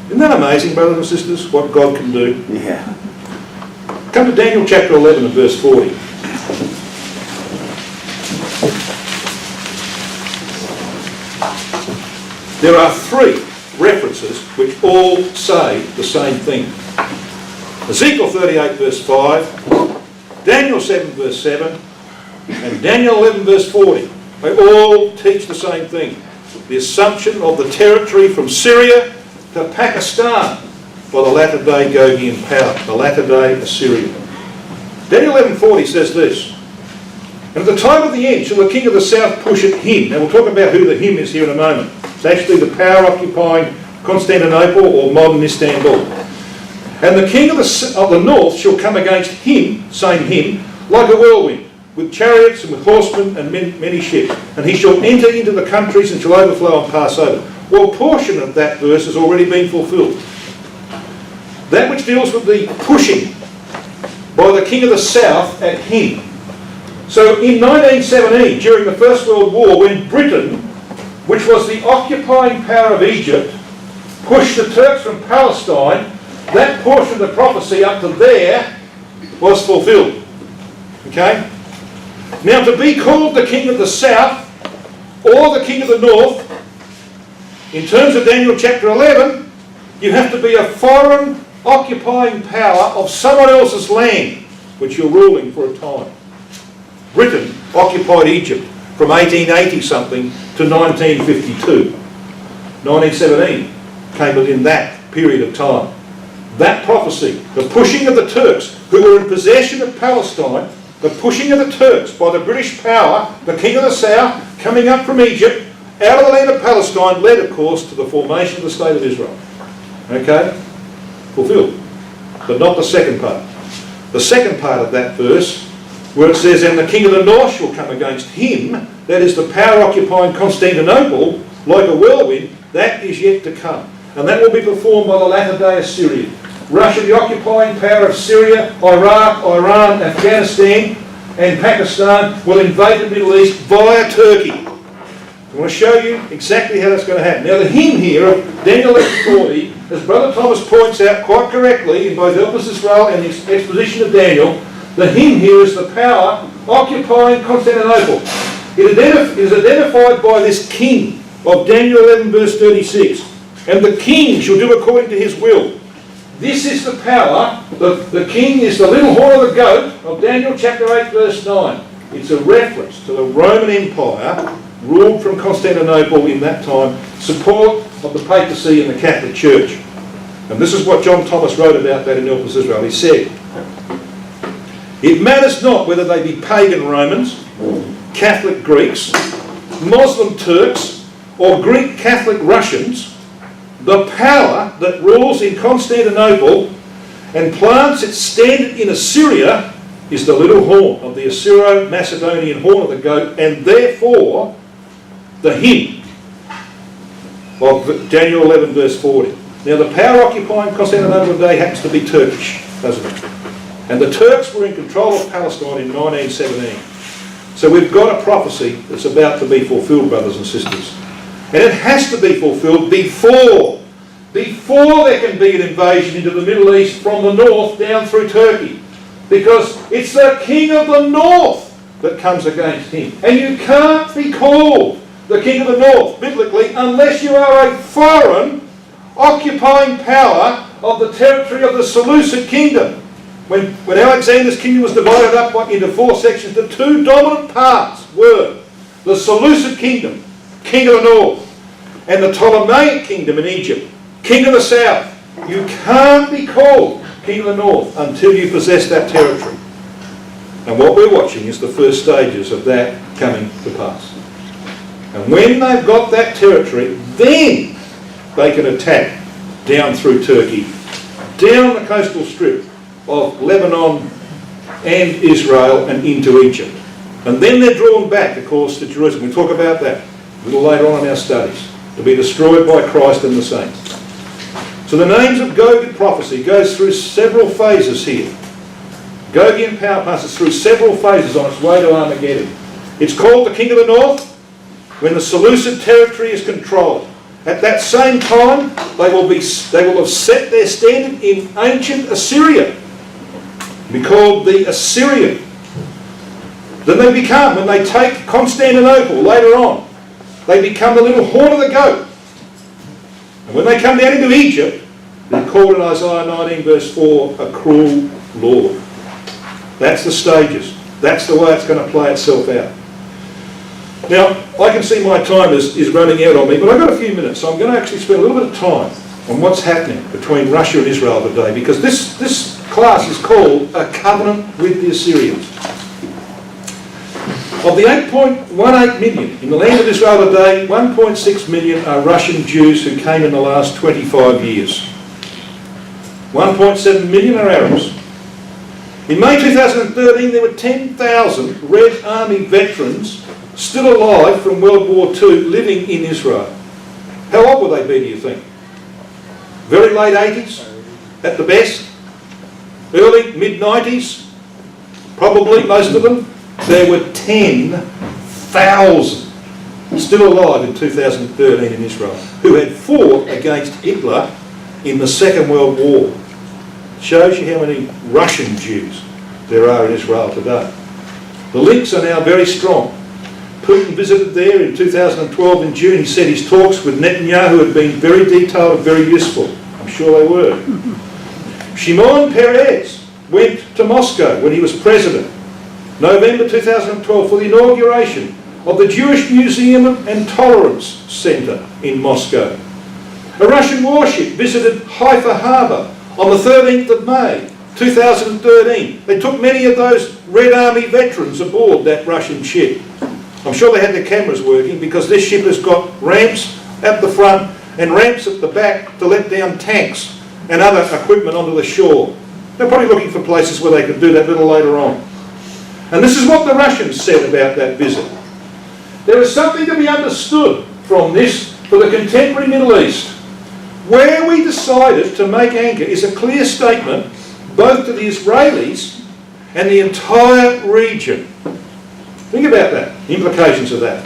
Isn't that amazing, brothers and sisters, what God can do? Yeah. Come to Daniel chapter 11 and verse 40. There are three references which all say the same thing. Ezekiel 38 verse 5, Daniel 7 verse 7, and Daniel 11 verse 40. They all teach the same thing. The assumption of the territory from Syria to Pakistan by the latter-day Gogian power, the latter-day Assyrian. Daniel 11:40 says this, and at the time of the end shall the king of the south push at him. Now we'll talk about who the him is here in a moment. It's actually the power occupying Constantinople or modern Istanbul. And the king of the north shall come against him, same him, like a whirlwind. with chariots and with horsemen and many ships. And he shall enter into the countries and shall overflow and pass over. Well, a portion of that verse has already been fulfilled. That which deals with the pushing by the king of the south at him. So in 1917, during the First World War, when Britain, which was the occupying power of Egypt, pushed the Turks from Palestine, that portion of the prophecy up to there was fulfilled. Okay? Now, to be called the king of the south or the king of the north, in terms of Daniel chapter 11, you have to be a foreign occupying power of someone else's land, which you're ruling for a time. Britain occupied Egypt from 1880 something to 1952. 1917 came within that period of time. That prophecy, the pushing of the Turks who were in possession of Palestine, the pushing of the Turks by the British power, the king of the south, coming up from Egypt, out of the land of Palestine, led, of course, to the formation of the State of Israel. Okay? Fulfilled. But not the second part. The second part of that verse, where it says, and the king of the north shall come against him, that is the power occupying Constantinople, like a whirlwind, that is yet to come. And that will be performed by the latter-day Assyrian. Russia, the occupying power of Syria, Iraq, Iran, Afghanistan, and Pakistan, will invade the Middle East via Turkey. I want to show you exactly how that's going to happen. Now, the hymn here of Daniel 11:40, as Brother Thomas points out quite correctly in both Help Us Israel and the exposition of Daniel, the hymn here is the power occupying Constantinople. It is identified by this king of Daniel 11 verse 36. And the king shall do according to his will. This is the power. The king is the little horn of the goat of Daniel chapter 8 verse 9. It's a reference to the Roman Empire ruled from Constantinople in that time, support of the papacy and the Catholic Church. And this is what John Thomas wrote about that in Help Us Israel. He said, it matters not whether they be pagan Romans, Catholic Greeks, Muslim Turks, or Greek Catholic Russians, the power that rules in Constantinople and plants its standard in Assyria is the little horn of the Assyro-Macedonian horn of the goat, and therefore the hymn of Daniel 11 verse 40. Now, the power occupying Constantinople today happens to be Turkish, doesn't it? And the Turks were in control of Palestine in 1917. So we've got a prophecy that's about to be fulfilled, brothers and sisters. And it has to be fulfilled before there can be an invasion into the Middle East from the north down through Turkey. Because it's the king of the north that comes against him. And you can't be called the king of the north, biblically, unless you are a foreign occupying power of the territory of the Seleucid kingdom. When Alexander's kingdom was divided up into 4 sections, the 2 dominant parts were the Seleucid kingdom, king of the north, and the Ptolemaic kingdom in Egypt, king of the south. You can't be called king of the north until you possess that territory. And what we're watching is the first stages of that coming to pass. And when they've got that territory, then they can attack down through Turkey, down the coastal strip of Lebanon and Israel and into Egypt. And then they're drawn back, of course, to Jerusalem. We'll talk about that a little later on in our studies, to be destroyed by Christ and the saints. So the names of Gog in prophecy goes through several phases here. Gogian power passes through several phases on its way to Armageddon. It's called the king of the north when the Seleucid territory is controlled. At that same time, they will have set their standard in ancient Assyria, be called the Assyrian. Then they become, when they take Constantinople later on, they become the little horn of the goat. And when they come down into Egypt, they're called in Isaiah 19 verse 4, a cruel Lord. That's the stages. That's the way it's going to play itself out. Now, I can see my time is running out on me, but I've got a few minutes, so I'm going to actually spend a little bit of time on what's happening between Russia and Israel today, because this class is called A Covenant with the Assyrians. Of the 8.18 million in the land of Israel today, 1.6 million are Russian Jews who came in the last 25 years. 1.7 million are Arabs. In May 2013, there were 10,000 Red Army veterans still alive from World War II living in Israel. How old would they be, do you think? Very late 80s, at the best? Early, mid-90s? Probably, most of them. There were 10,000 still alive in 2013 in Israel who had fought against Hitler in the Second World War. Shows you how many Russian Jews there are in Israel today. The links are now very strong. Putin visited there in 2012 in June. He said his talks with Netanyahu had been very detailed and very useful. I'm sure they were. Shimon Peres went to Moscow when he was president, November 2012, for the inauguration of the Jewish Museum and Tolerance Centre in Moscow. A Russian warship visited Haifa Harbour on the 13th of May 2013. They took many of those Red Army veterans aboard that Russian ship. I'm sure they had their cameras working because this ship has got ramps at the front and ramps at the back to let down tanks and other equipment onto the shore. They're probably looking for places where they could do that a little later on. And this is what the Russians said about that visit. There is something to be understood from this for the contemporary Middle East. Where we decided to make anchor is a clear statement both to the Israelis and the entire region. Think about that, the implications of that.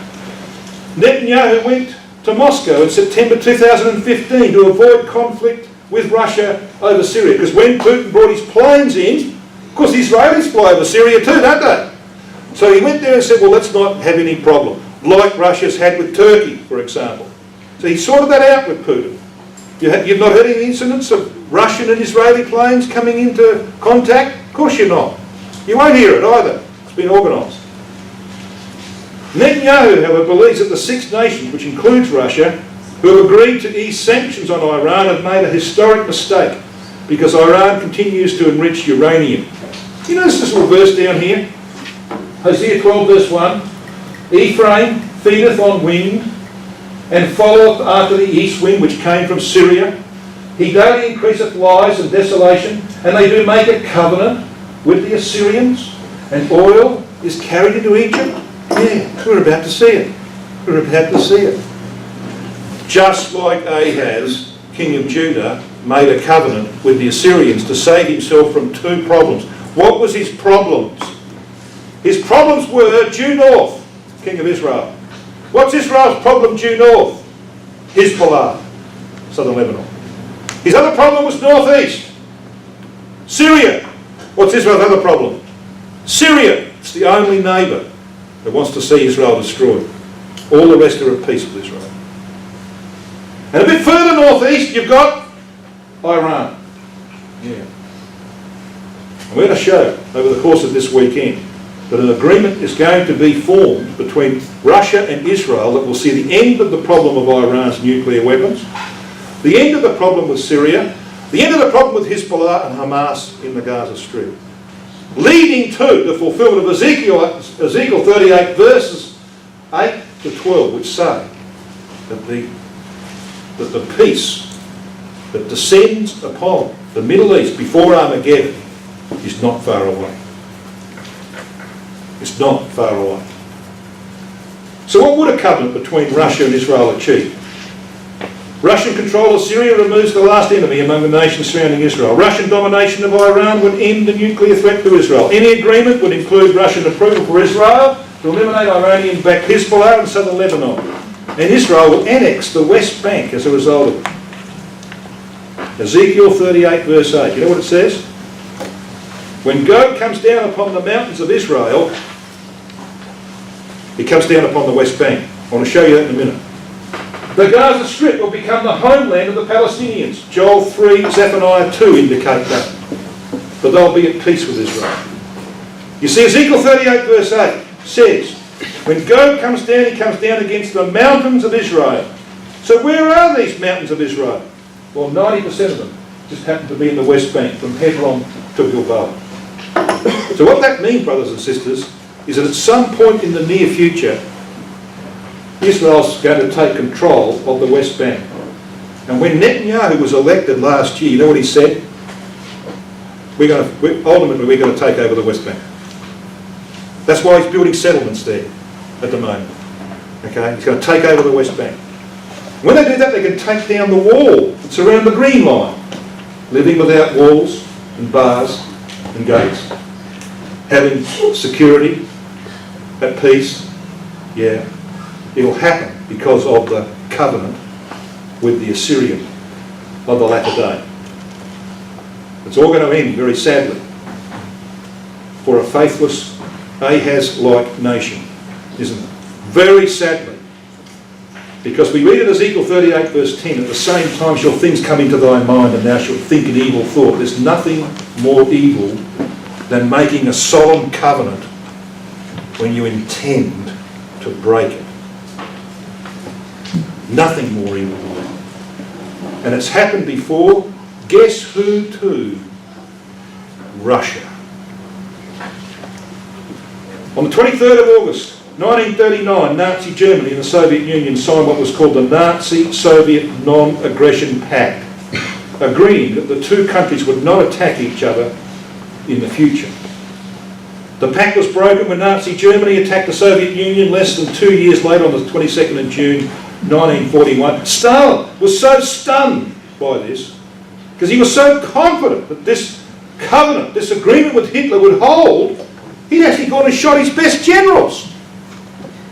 Netanyahu went to Moscow in September 2015 to avoid conflict with Russia over Syria, because when Putin brought his planes in, of course the Israelis fly over Syria too, don't they? So he went there and said, well, let's not have any problem, like Russia's had with Turkey, for example. So he sorted that out with Putin. You've not heard any incidents of Russian and Israeli planes coming into contact? Of course you're not. You won't hear it either. It's been organised. Netanyahu, however, believes that the Six Nations, which includes Russia, who have agreed to ease sanctions on Iran, have made a historic mistake because Iran continues to enrich uranium. You notice this little verse down here? Hosea 12 verse 1. Ephraim feedeth on wind, and followeth after the east wind which came from Syria. He daily increaseth lies and desolation, and they do make a covenant with the Assyrians, and oil is carried into Egypt. Yeah, we're about to see it. We're about to see it. Just like Ahaz, king of Judah, made a covenant with the Assyrians to save himself from two problems. What was his problems? His problems were due north, king of Israel. What's Israel's problem due north? Hezbollah, southern Lebanon. His other problem was northeast, Syria. What's Israel's other problem? Syria. It's the only neighbour that wants to see Israel destroyed. All the rest are at peace with Israel. And a bit further northeast, you've got Iran. Yeah. I'm going to show over the course of this weekend that an agreement is going to be formed between Russia and Israel that will see the end of the problem of Iran's nuclear weapons, the end of the problem with Syria, the end of the problem with Hezbollah and Hamas in the Gaza Strip, leading to the fulfilment of Ezekiel 38 verses 8 to 12, which say that the peace that descends upon the Middle East before Armageddon is not far away. It's not far away. So what would a covenant between Russia and Israel achieve? Russian control of Syria removes the last enemy among the nations surrounding Israel. Russian domination of Iran would end the nuclear threat to Israel. Any agreement would include Russian approval for Israel to eliminate Iranian-backed Hezbollah in southern Lebanon. And Israel will annex the West Bank as a result of it. Ezekiel 38 verse 8. You know what it says? When Gog comes down upon the mountains of Israel, he comes down upon the West Bank. I want to show you that in a minute. The Gaza Strip will become the homeland of the Palestinians. Joel 3, Zephaniah 2 indicate that. But they'll be at peace with Israel. You see, Ezekiel 38 verse 8 says, when Gog comes down, he comes down against the mountains of Israel. So where are these mountains of Israel? Well, 90% of them just happen to be in the West Bank, from Hebron to Gilboa. So what that means, brothers and sisters, is that at some point in the near future, Israel's going to take control of the West Bank. And when Netanyahu was elected last year, you know what he said? ultimately we're going to take over the West Bank. That's why he's building settlements there at the moment. Okay, he's going to take over the West Bank. When they do that, they can take down the wall that's around the Green Line, living without walls and bars and gates, having security, at peace. Yeah, it'll happen because of the covenant with the Assyrian of the latter day. It's all going to end very sadly for a faithless Ahaz-like nation, isn't it? Very sadly. Because we read in Ezekiel 38 verse 10, at the same time shall things come into thy mind and thou shalt think an evil thought. There's nothing more evil than making a solemn covenant when you intend to break it. Nothing more evil than that. And it's happened before. Guess who to? Russia. On the 23rd of August 1939, Nazi Germany and the Soviet Union signed what was called the Nazi-Soviet Non-Aggression Pact, agreeing that the two countries would not attack each other in the future. The pact was broken when Nazi Germany attacked the Soviet Union less than 2 years later on the 22nd of June 1941. Stalin was so stunned by this because he was so confident that this covenant, this agreement with Hitler would hold, he'd actually gone and shot his best generals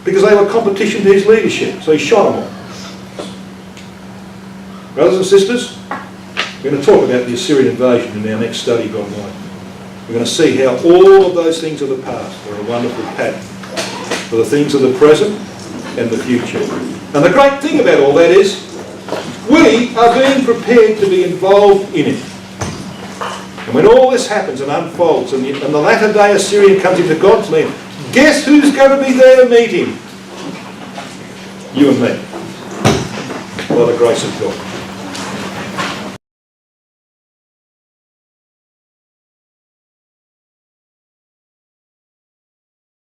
because they were competition to his leadership. So he shot them all. Brothers and sisters, we're going to talk about the Assyrian invasion in our next study, God willing. We're going to see how all of those things of the past are a wonderful pattern for the things of the present and the future. And the great thing about all that is we are being prepared to be involved in it. And when all this happens and unfolds and the latter day Assyrian comes into God's land, guess who's going to be there to meet him? You and me. By the grace of God.